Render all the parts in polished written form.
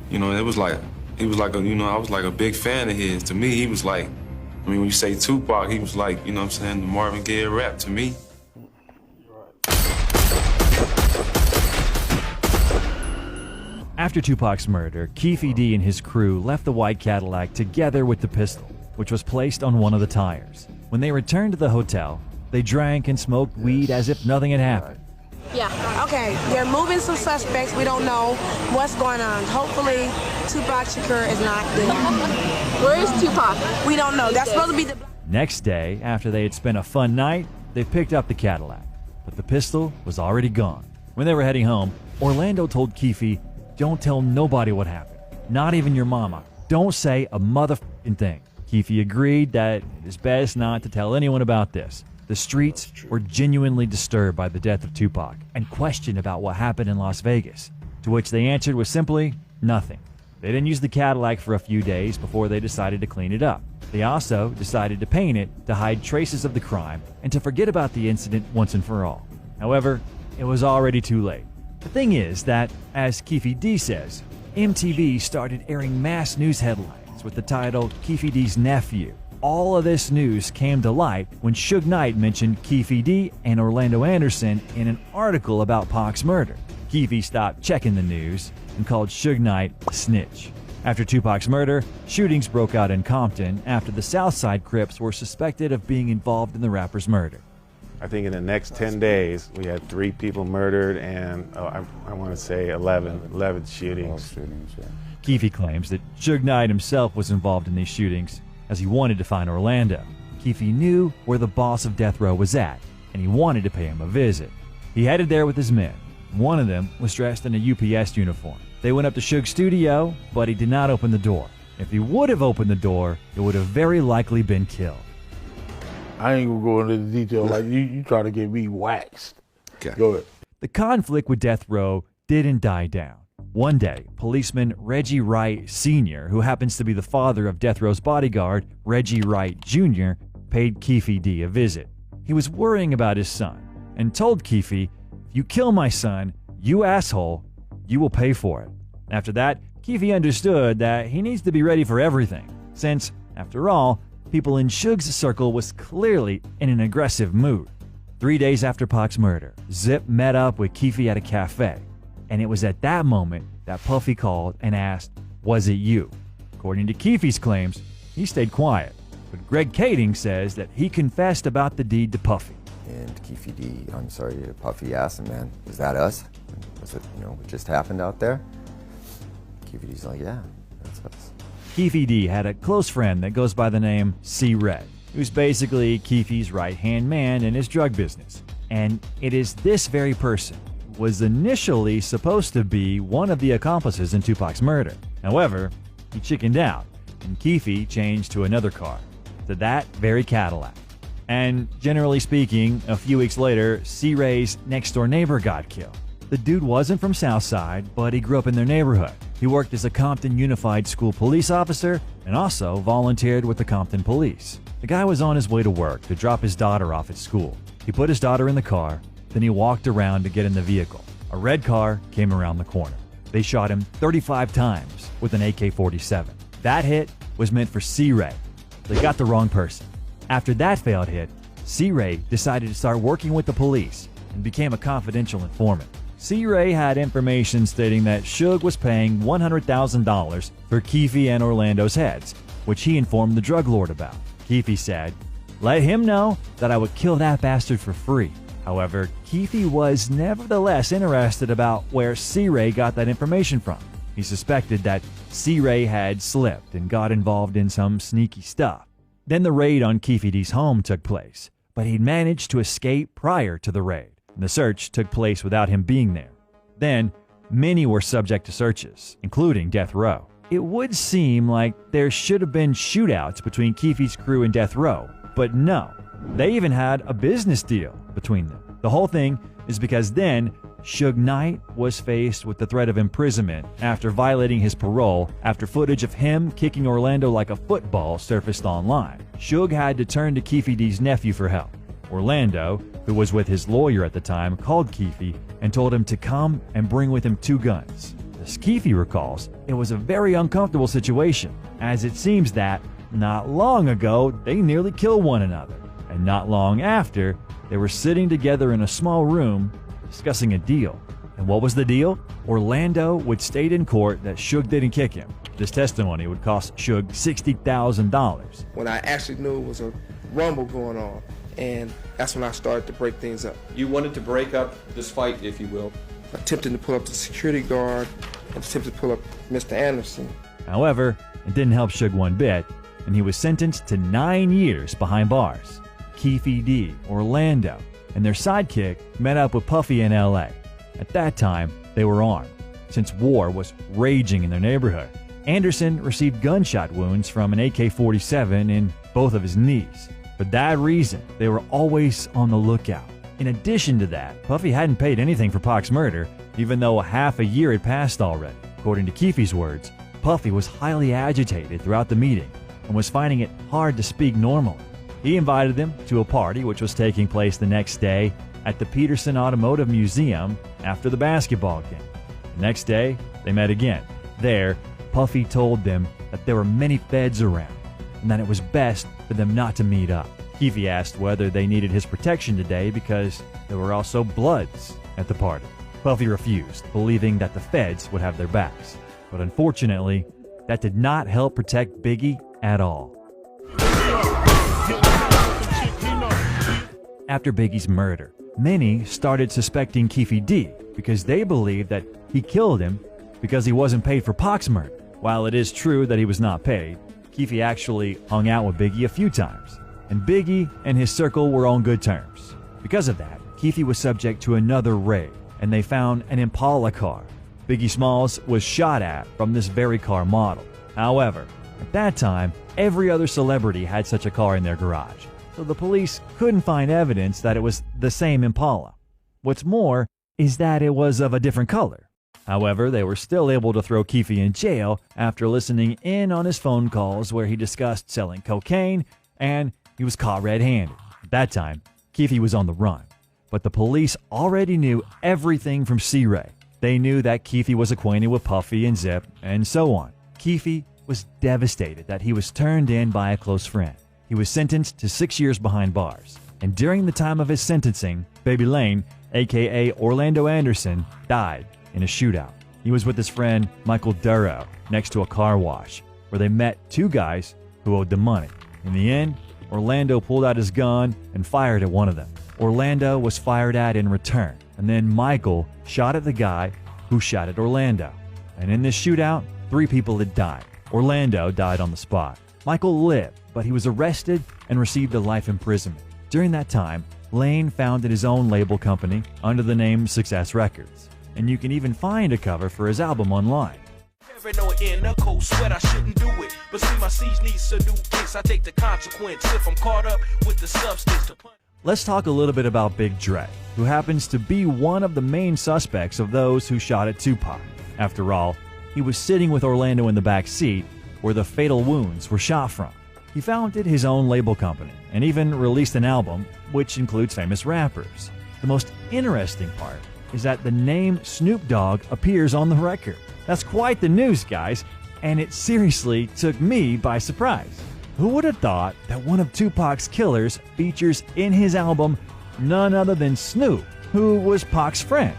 You know, he was like I was like a big fan of his. To me, he was like, I mean, when you say Tupac, he was like, you know what I'm saying, the Marvin Gaye rap to me. After Tupac's murder, Keffe D and his crew left the white Cadillac together with the pistol, which was placed on one of the tires. When they returned to the hotel, they drank and smoked weed as if nothing had happened. Yeah. Okay, they're moving some suspects. We don't know what's going on. Hopefully, Tupac Shakur is not dead. Where is Tupac? We don't know. That's supposed to be the... Next day, after they had spent a fun night, they picked up the Cadillac, but the pistol was already gone. When they were heading home, Orlando told Keffe, "Don't tell nobody what happened, not even your mama. Don't say a motherfucking thing." Keffe agreed that it is best not to tell anyone about this. The streets were genuinely disturbed by the death of Tupac and questioned about what happened in Las Vegas, to which they answered with simply nothing. They didn't use the Cadillac for a few days before they decided to clean it up. They also decided to paint it to hide traces of the crime and to forget about the incident once and for all. However, it was already too late. The thing is that, as Keffe D says, MTV started airing mass news headlines with the title Keffe D's Nephew. All of this news came to light when Suge Knight mentioned Keffe D and Orlando Anderson in an article about Pac's murder. Keffe stopped checking the news and called Suge Knight a snitch. After Tupac's murder, shootings broke out in Compton after the Southside Crips were suspected of being involved in the rapper's murder. I think in the next 10 days, we had 3 people murdered and I want to say 11 shootings. Keffe claims that Suge Knight himself was involved in these shootings as he wanted to find Orlando. Keffe knew where the boss of Death Row was at, and he wanted to pay him a visit. He headed there with his men. One of them was dressed in a UPS uniform. They went up to Suge's studio, but he did not open the door. If he would have opened the door, it would have very likely been killed. I ain't gonna go into the detail like you try to get me waxed. Okay. Go ahead. The conflict with Death Row didn't die down. One day, policeman Reggie Wright Sr., who happens to be the father of Death Row's bodyguard, Reggie Wright Jr., paid Keffe D a visit. He was worrying about his son and told Keffe, "If you kill my son, you asshole, you will pay for it." After that, Keffe understood that he needs to be ready for everything, since, after all, people in Suge's circle was clearly in an aggressive mood. 3 days after Pac's murder, Zip met up with Keffe at a cafe, and it was at that moment that Puffy called and asked, "Was it you?" According to Keffe's claims, he stayed quiet, but Greg Kading says that he confessed about the deed to Puffy. And Keffe D, I'm sorry, Puffy asked him, "Man, was that us? Was it, what just happened out there?" Keffe D's like, "Yeah, that's us." Keffe D had a close friend that goes by the name C-Red, who's basically Keffe's right-hand man in his drug business. And it is this very person who was initially supposed to be one of the accomplices in Tupac's murder. However, he chickened out, and Keffe changed to another car, to that very Cadillac. And generally speaking, a few weeks later, C-Ray's next-door neighbor got killed. The dude wasn't from Southside, but he grew up in their neighborhood. He worked as a Compton Unified School police officer and also volunteered with the Compton Police. The guy was on his way to work to drop his daughter off at school. He put his daughter in the car, then he walked around to get in the vehicle. A red car came around the corner. They shot him 35 times with an AK-47. That hit was meant for C-Ray. They got the wrong person. After that failed hit, C-Ray decided to start working with the police and became a confidential informant. C-Ray had information stating that Suge was paying $100,000 for Keffe and Orlando's heads, which he informed the drug lord about. Keffe said, "Let him know that I would kill that bastard for free." However, Keffe was nevertheless interested about where C-Ray got that information from. He suspected that C-Ray had slipped and got involved in some sneaky stuff. Then the raid on Keffe D's home took place, but he'd managed to escape prior to the raid. The search took place without him being there. Then, many were subject to searches, including Death Row. It would seem like there should have been shootouts between Keffe's crew and Death Row, but no. They even had a business deal between them. The whole thing is because then, Suge Knight was faced with the threat of imprisonment after violating his parole after footage of him kicking Orlando like a football surfaced online. Suge had to turn to Keffe D's nephew for help. Orlando, who was with his lawyer at the time, called Keffe and told him to come and bring with him 2 guns. The As Keefe recalls, it was a very uncomfortable situation, as it seems that not long ago they nearly killed one another, and not long after they were sitting together in a small room discussing a deal. And what was the deal? Orlando would state in court that Suge didn't kick him. This testimony would cost Suge $60,000. When I actually knew it was a rumble going on, and that's when I started to break things up. You wanted to break up this fight, if you will. Attempting to pull up the security guard and attempted to pull up Mr. Anderson. However, it didn't help Suge one bit, and he was sentenced to 9 years behind bars. Keefe D, Orlando, and their sidekick met up with Puffy in LA. At that time, they were armed, since war was raging in their neighborhood. Anderson received gunshot wounds from an AK-47 in both of his knees. For that reason, they were always on the lookout. In addition to that, Puffy hadn't paid anything for Pac's murder, even though half a year had passed already. According to Keefe's words, Puffy was highly agitated throughout the meeting and was finding it hard to speak normally. He invited them to a party which was taking place the next day at the Peterson Automotive Museum after the basketball game. The next day, they met again. There, Puffy told them that there were many feds around and that it was best for them not to meet up. Keefe asked whether they needed his protection today because there were also Bloods at the party. Puffy refused, believing that the feds would have their backs. But unfortunately, that did not help protect Biggie at all. After Biggie's murder, many started suspecting Keefe D because they believed that he killed him because he wasn't paid for Pac's murder. While it is true that he was not paid, Keefe actually hung out with Biggie a few times, and Biggie and his circle were on good terms. Because of that, Keefe was subject to another raid, and they found an Impala car. Biggie Smalls was shot at from this very car model. However, at that time, every other celebrity had such a car in their garage, so the police couldn't find evidence that it was the same Impala. What's more is that it was of a different color. However, they were still able to throw Keefe in jail after listening in on his phone calls where he discussed selling cocaine, and he was caught red-handed. At that time, Keefe was on the run, but the police already knew everything from C-Ray. They knew that Keefe was acquainted with Puffy and Zip, and so on. Keefe was devastated that he was turned in by a close friend. He was sentenced to 6 years behind bars, and during the time of his sentencing, Baby Lane, aka Orlando Anderson, died in a shootout. He was with his friend Michael Duro next to a car wash, where they met two guys who owed them money. In the end, Orlando pulled out his gun and fired at one of them. Orlando was fired at in return, and then Michael shot at the guy who shot at Orlando. And in this shootout, 3 people had died. Orlando died on the spot. Michael lived, but he was arrested and received a life imprisonment. During that time, Lane founded his own label company under the name Success Records, and you can even find a cover for his album online. Let's talk a little bit about Big Dre, who happens to be one of the main suspects of those who shot at Tupac. After all, he was sitting with Orlando in the back seat where the fatal wounds were shot from. He founded his own label company and even released an album which includes famous rappers. The most interesting part is that the name Snoop Dogg appears on the record. That's quite the news, guys, and it seriously took me by surprise. Who would have thought that one of Tupac's killers features in his album none other than Snoop, who was Pac's friend?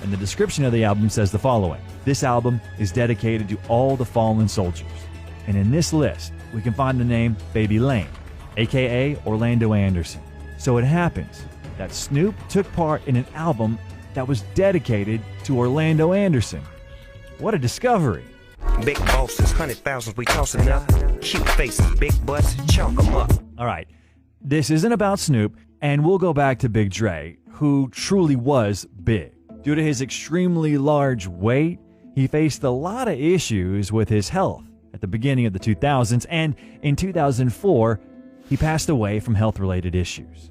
And the description of the album says the following: this album is dedicated to all the fallen soldiers. And in this list, we can find the name Baby Lane, aka Orlando Anderson. So it happens that Snoop took part in an album that was dedicated to Orlando Anderson. What a discovery. Big bosses, 100,000 we tossing up. Cute faces, big butts, chalk them up. All right, this isn't about Snoop, and we'll go back to Big Dre, who truly was big. Due to his extremely large weight, he faced a lot of issues with his health at the beginning of the 2000s, and in 2004, he passed away from health-related issues.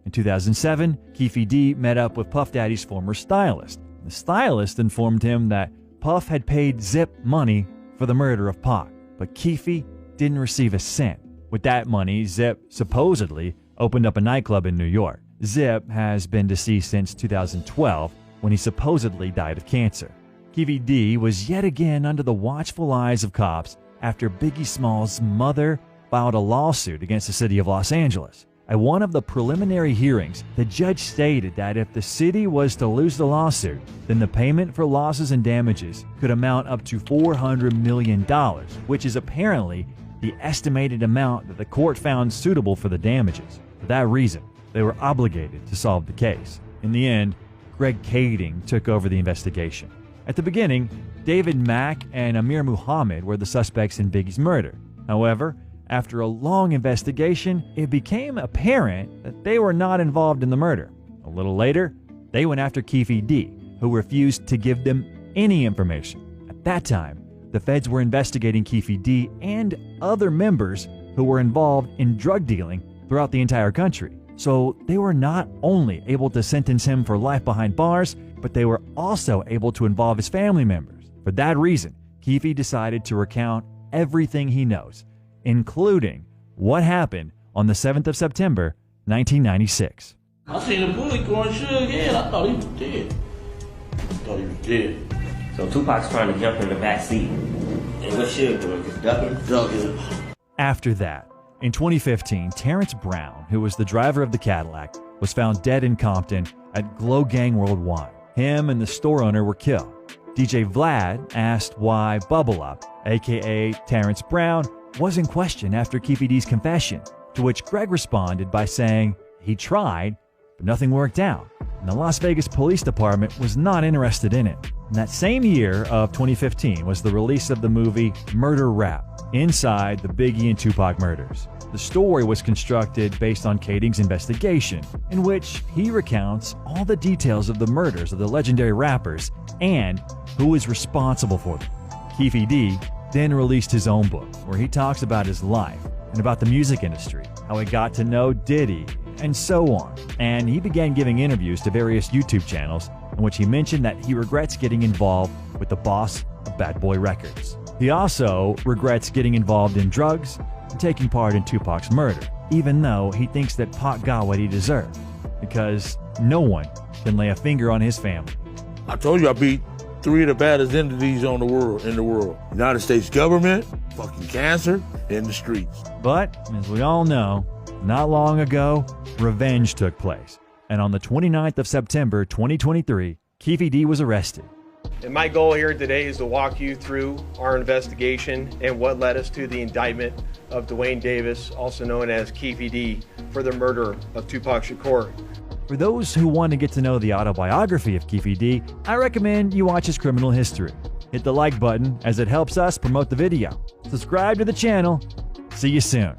In 2007, Keefe D met up with Puff Daddy's former stylist. The stylist informed him that Puff had paid Zip money for the murder of Pac, but Keefe didn't receive a cent. With that money, Zip supposedly opened up a nightclub in New York. Zip has been deceased since 2012, when he supposedly died of cancer. Keefe D was yet again under the watchful eyes of cops after Biggie Smalls' mother filed a lawsuit against the city of Los Angeles. At one of the preliminary hearings, the judge stated that if the city was to lose the lawsuit, then the payment for losses and damages could amount up to $400 million, which is apparently the estimated amount that the court found suitable for the damages. For that reason, they were obligated to solve the case. In the end, Greg Kading took over the investigation. At the beginning, David Mack and Amir Muhammad were the suspects in Biggie's murder. However, after a long investigation, it became apparent that they were not involved in the murder. A little later, they went after Keefe D, who refused to give them any information. At that time, the feds were investigating Keefe D and other members who were involved in drug dealing throughout the entire country. So they were not only able to sentence him for life behind bars, but they were also able to involve his family members. For that reason, Keefe decided to recount everything he knows, including what happened on the 7th of September, 1996. I seen the bullet going Suge head. I thought he was dead. So Tupac's trying to jump in the back seat. And what Suge doing? Just ducking? After that, in 2015, Terrence Brown, who was the driver of the Cadillac, was found dead in Compton at Glow Gang Worldwide. Him and the store owner were killed. DJ Vlad asked why Bubble Up, aka Terrence Brown, was in question after Keefe D's confession, to which Greg responded by saying he tried, but nothing worked out, and the Las Vegas Police Department was not interested in it. In that same year of 2015 was the release of the movie Murder Rap, inside the Biggie and Tupac murders. The story was constructed based on Kading's investigation, in which he recounts all the details of the murders of the legendary rappers and who is responsible for them. Keefe D then released his own book, where he talks about his life and about the music industry, how he got to know Diddy, and so on. And he began giving interviews to various YouTube channels in which he mentioned that he regrets getting involved with the boss of Bad Boy Records. He also regrets getting involved in drugs and taking part in Tupac's murder, even though he thinks that Pac got what he deserved, because no one can lay a finger on his family. I told you I beat 3 of the baddest entities in the world. United States government, fucking cancer, and the streets. But, as we all know, not long ago, revenge took place. And on the 29th of September 2023, Keefe D was arrested. And my goal here today is to walk you through our investigation and what led us to the indictment of Dwayne Davis, also known as Keefe D, for the murder of Tupac Shakur. For those who want to get to know the autobiography of Keefe D, I recommend you watch his criminal history. Hit the like button as it helps us promote the video. Subscribe to the channel. See you soon.